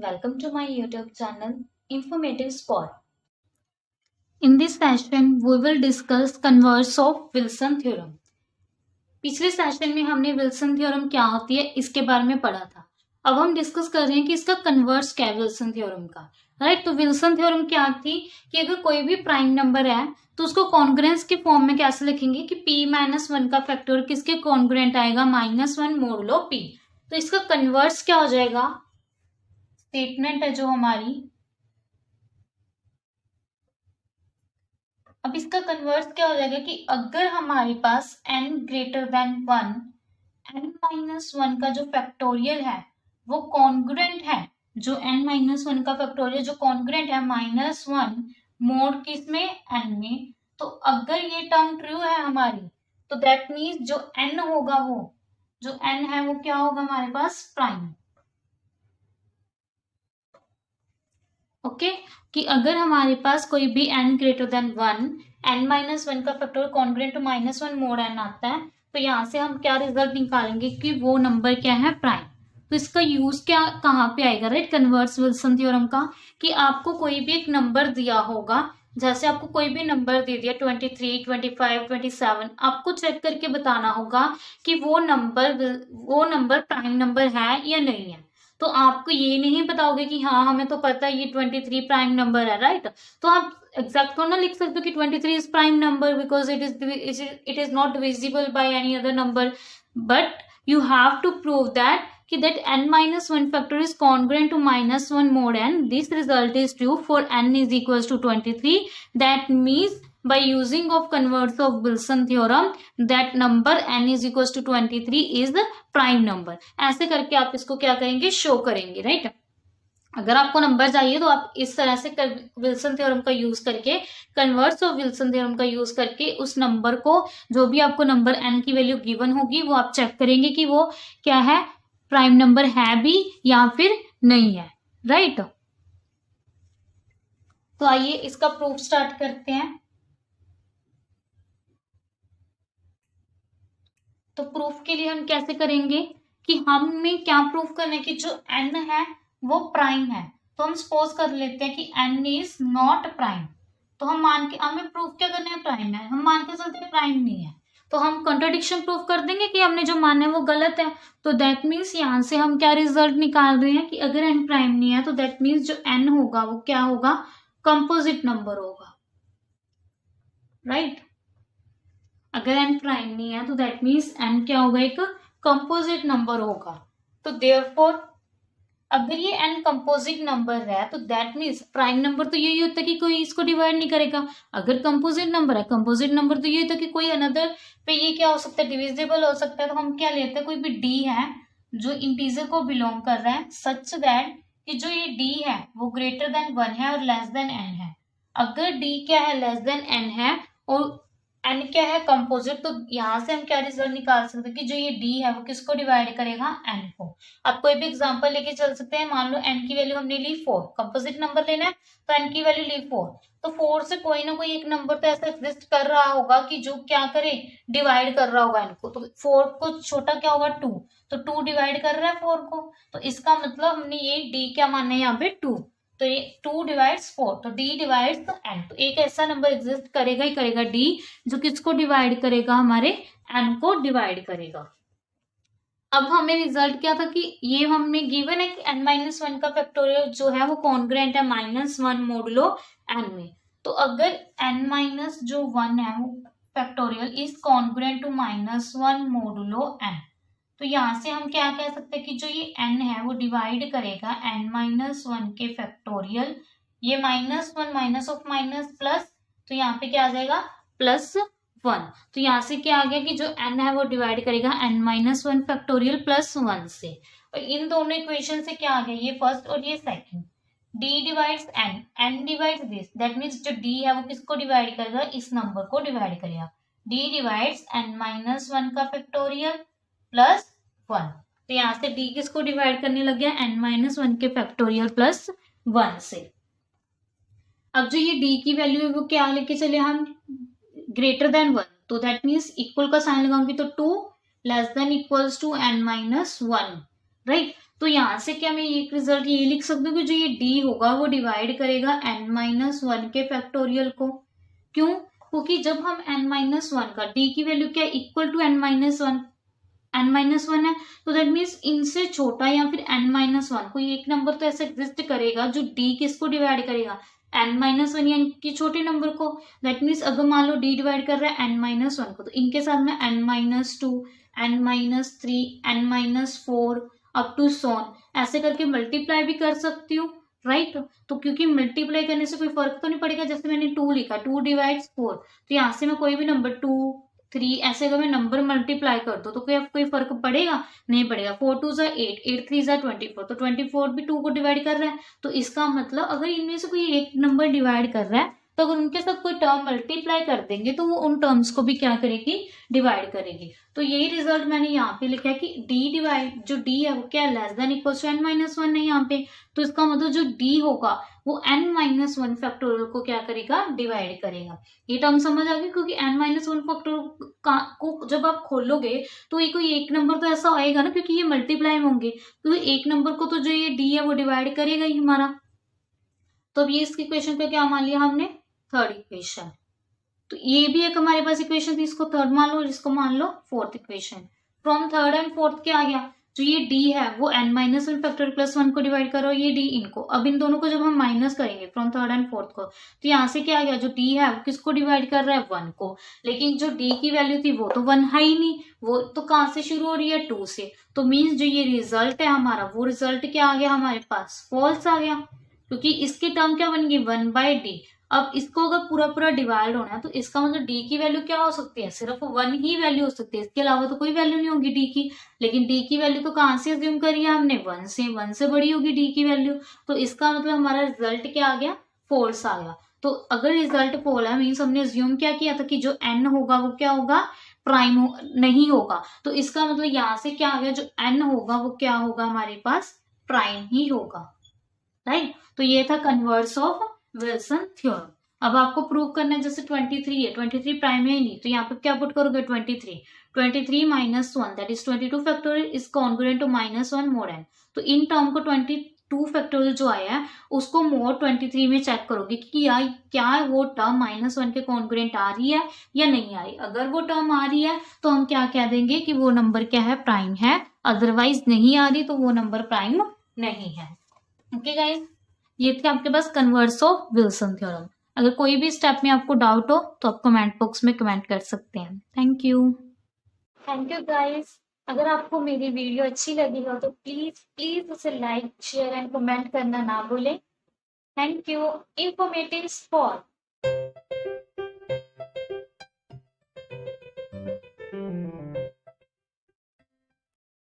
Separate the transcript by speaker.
Speaker 1: welcome to my YouTube channel Informative Spot. In this session, we will discuss converse of Wilson theorem. पिछले session में हमने Wilson theorem क्या होती है इसके बारे में पढ़ा था. अब हम डिस्कस कर रहे हैं कि इसका कन्वर्स क्या है विल्सन थ्योरम का. राइट, तो विल्सन थ्योरम क्या थी कि अगर कोई भी प्राइम नंबर है तो उसको कॉन्ग्रुएंस के फॉर्म में कैसे लिखेंगे कि p-1 का फैक्टर किसके कॉन्ग्रुएंट आएगा -1 मोडुलो p. तो इसका कन्वर्स क्या हो जाएगा, स्टेटमेंट है जो हमारी. अब इसका कन्वर्स क्या हो जाएगा कि अगर हमारे पास n ग्रेटर देन 1, n-1 का जो फैक्टोरियल है वो कॉन्ग्रुएंट है, जो n-1 का फैक्टोरियल जो कॉन्ग्रुएंट है -1 मोड किसमें n में. तो अगर ये टर्म ट्रू है हमारी तो दैट मीन्स जो n होगा वो जो n है वो क्या होगा हमारे पास प्राइम. ओके कि अगर हमारे पास कोई भी n ग्रेटर देन 1, n-1 का factor congruent to -1 mod n आता है तो यहाँ से हम क्या रिजल्ट निकालेंगे कि वो नंबर क्या है प्राइम. तो इसका यूज क्या कहाँ पे आएगा, राइट, कन्वर्स विल्सन थ्योरम का. कि आपको कोई भी एक नंबर दिया होगा, जैसे आपको कोई भी नंबर दे दिया 23, 25, 27, आपको चेक करके बताना होगा कि वो नंबर प्राइम नंबर है या नहीं है. तो आपको ये नहीं बताओगे कि हाँ हमें तो पता है ये 23 प्राइम नंबर है, राइट. तो आप एग्जैक्ट थोड़ा ना लिख सकते हो कि 23 is prime number because it is not divisible by any other number. But you have to prove that कि that n-1 factor is congruent to -1 mod n. This result is true for n is equals to 23. That means by using of converse of Wilson theorem that number n is equals to 23 is the prime number. ऐसे करके आप इसको क्या करेंगे, show करेंगे, right. अगर आपको number चाहिए तो आप इस तरह से विल्सन थ्योरम का यूज करके, कन्वर्स ऑफ विल्सन थ्योरम का यूज करके उस नंबर को, जो भी आपको नंबर n की वैल्यू गिवन होगी वो आप चेक करेंगे कि वो क्या है, प्राइम नंबर है भी या फिर नहीं है, राइट. तो आइए इसका प्रूफ स्टार्ट करते हैं. तो प्रूफ के लिए हम कैसे करेंगे कि हमें क्या प्रूफ करना है कि जो n है वो प्राइम है. तो हम सपोज कर लेते हैं कि n इज नॉट प्राइम. तो हम मान के, हमें प्रूफ क्या करना है, प्राइम है. हम मान के चलते हैं प्राइम नहीं है तो हम कॉन्ट्रडिक्शन प्रूफ कर देंगे कि हमने जो माना है वो गलत है. तो दैट मीन्स यहाँ से हम क्या रिजल्ट निकाल रहे हैं कि अगर n प्राइम नहीं है तो दैट मीन्स जो n होगा वो क्या होगा, कंपोजिट नंबर होगा, राइट. अगर n प्राइम नहीं है तो दैट मीन्स n क्या होगा, एक कंपोजिट नंबर होगा. तो देयरफॉर अगर ये n कंपोजिट नंबर है तो दैट मीन्स प्राइम नंबर तो यही होता है कि कोई इसको डिवाइड नहीं करेगा. अगर कंपोजिट नंबर है, कंपोजिट नंबर तो ये होता है कि कोई अनदर पे ये क्या हो सकता है, डिविजिबल हो सकता है. तो हम क्या लेते हैं, कोई भी d है जो इंटीजर को बिलोंग कर रहा है सच दैट कि जो ये d है वो ग्रेटर देन 1 है और लेस देन n है. अगर d क्या है, लेस देन n है और n क्या है, कंपोजिट, तो यहाँ से हम क्या रिजल्ट निकाल सकते हैं कि जो ये d है वो किसको डिवाइड करेगा, n को. आप कोई भी एग्जांपल लेके चल सकते हैं. मान लो n की वैल्यू हमने ली 4, कंपोजिट नंबर लेना है तो n की वैल्यू ली 4. तो 4 से कोई ना कोई एक नंबर तो ऐसा एग्जिस्ट कर रहा होगा कि जो क्या करे, डिवाइड कर रहा होगा n को. तो 4 को छोटा क्या होगा, 2. तो 2 डिवाइड कर रहा है 4 को. तो इसका मतलब हमने ये d क्या माना है यहाँ पे 2. तो ये 2 डिवाइड्स 4, तो d डिवाइड्स n. तो एक ऐसा नंबर एग्जिस्ट करेगा ही करेगा d जो किसको डिवाइड करेगा, हमारे n को डिवाइड करेगा. अब हमें रिजल्ट क्या था कि ये हमें गिवन है कि n-1 का फैक्टोरियल जो है वो कॉन्ग्रुएंट है -1 मोडुलो n में. तो अगर n-1 है वो factorial is congruent to -1 modulo n, तो यहाँ से हम क्या कह सकते हैं कि जो ये n है वो डिवाइड करेगा n-1 के फैक्टोरियल. ये -1 माइनस ऑफ माइनस प्लस, तो यहाँ पे क्या आ जाएगा +1. तो यहाँ से क्या आ गया कि जो n है वो डिवाइड करेगा n-1 फैक्टोरियल +1 से. और इन दोनों इक्वेशन से क्या आ गया, ये फर्स्ट और ये second. d divides n divides this, that means जो d है वो किसको डिवाइड करेगा, इस नंबर को डिवाइड करेगा. d डिवाइड्स n-1 का फैक्टोरियल +1. तो यहाँ से d किसको डिवाइड करने लग गया, n-1 के फैक्टोरियल +1 से. अब जो ये d की वैल्यू है वो क्या लेके चले हम, ग्रेटर देन 1. तो दैट मीन्स इक्वल का साइन लगाऊंगी तो 2 less than equals to n-1, right. तो यहाँ से क्या मैं एक रिजल्ट ये लिख सकती हूँ कि जो ये डी होगा वो डिवाइड करेगा n-1 के फैक्टोरियल को। क्यों? क्योंकि जब हम n-1 का डी की वैल्यू क्या इक्वल टू n-1 n-1 है, तो दैट मीन्स इनसे छोटा या फिर n-1 कोई एक नंबर तो ऐसा एग्जिस्ट करेगा जो डी किसको डिवाइड करेगा, n-1 यानी कि छोटे नंबर को। दैट मीन्स अगर मान लो डी डिवाइड कर रहा है n-1 को, तो इनके साथ में n-2 n-3 n-4 up to सोन ऐसे करके मल्टीप्लाई भी कर सकती हूँ, राइट। तो क्योंकि मल्टीप्लाई करने से कोई फर्क तो नहीं पड़ेगा, जैसे मैंने 2 लिखा, 2 डिवाइड्स 4, तो यहाँ से मैं कोई भी नंबर 2 3 ऐसे अगर मैं नंबर मल्टीप्लाई कर दो तो कोई फर्क पड़ेगा, नहीं पड़ेगा। 4 2 ज़ा 8, 8 3 ज़ा 24, तो 24 भी 2 को डिवाइड कर रहा है। तो इसका मतलब अगर इनमें से कोई एक नंबर डिवाइड कर रहा है, तो अगर उनके साथ कोई टर्म मल्टीप्लाई कर देंगे तो वो उन टर्म्स को भी क्या करेगी, डिवाइड करेगी। तो यही रिजल्ट मैंने यहाँ पे लिखा है कि डी डिवाइड जो डी है वो क्या less than equal to n-1 है यहाँ पे। तो इसका मतलब जो डी होगा वो n-1 फैक्टोरियल को क्या करेगा, डिवाइड करेगा। ये टर्म समझ आ गई, क्योंकि n-1 फैक्टोरियल को जब आप खोलोगे तो ये कोई एक नंबर तो ऐसा आएगा ना, क्योंकि ये मल्टीप्लाई होंगे, तो एक नंबर को तो जो ये डी है वो डिवाइड करेगा ही हमारा। तो अब ये इसकी इक्वेशन का क्या मान लिया हमने, थर्ड इक्वेशन। तो ये भी एक हमारे पास इक्वेशन थी, इसको थर्ड मान लो, इसको मान लो fourth equation. From third and fourth क्या आ गया, जो ये डी है वो n-1 फैक्टर प्लस 1 को डिवाइड करो, ये डी इनको। अब इन दोनों को जब हम माइनस करेंगे फ्रॉम थर्ड एंड फोर्थ को, तो यहाँ से क्या आ गया, जो डी है वो किसको डिवाइड कर रहा है, 1 को। लेकिन जो डी की वैल्यू थी वो तो 1 है ही नहीं, वो तो कहाँ से शुरू हो रही है, 2 से। तो मीन्स जो ये रिजल्ट है हमारा, वो रिजल्ट क्या आ गया हमारे पास, फॉल्स आ गया, क्योंकि इसकी टर्म क्या बन गई, 1/d। अब इसको अगर पूरा पूरा डिवाइड होना है तो इसका मतलब डी की वैल्यू क्या हो सकती है, सिर्फ 1 ही वैल्यू हो सकती है, इसके अलावा तो कोई वैल्यू नहीं होगी डी की। लेकिन डी की वैल्यू तो कहाँ से अज्यूम करी है हमने, 1 से बड़ी होगी डी की वैल्यू। तो इसका मतलब हमारा रिजल्ट क्या आ गया, फॉल्स आ गया। तो अगर रिजल्ट फॉल्स है मीन्स हमने अज्यूम क्या किया था कि जो n होगा वो क्या होगा, प्राइम नहीं होगा। तो इसका मतलब यहाँ से क्या आ गया, जो n होगा वो क्या होगा हमारे पास, प्राइम ही होगा, राइट। तो ये था कन्वर्स ऑफ विल्सन थ्योरम। अब आपको प्रूव करना है, जैसे 23 है, 23 प्राइम है ही नहीं, तो यहाँ पे क्या पुट करोगे, 23 minus 1 that is 22 factorial is congruent to -1 mod n। तो इन टर्म को 22 फैक्टोरियल जो आया है उसको मोड 23 में चेक करोगे कि क्या वो टर्म -1 के कॉन्ग्रुएंट आ रही है या नहीं आ रही। अगर वो टर्म आ रही है तो हम क्या कह देंगे कि वो नंबर क्या है, प्राइम है। अदरवाइज नहीं आ रही तो वो नंबर प्राइम नहीं है। ओके गाइस, ये थे आपके पास कन्वर्स ऑफ विल्सन थ्योरम। अगर कोई भी स्टेप में आपको डाउट हो तो आप कमेंट बॉक्स में कमेंट कर सकते हैं। Thank you guys. अगर आपको मेरी वीडियो अच्छी लगी हो तो प्लीज प्लीज उसे लाइक शेयर एंड कमेंट करना ना भूलें। Thank you. Informative for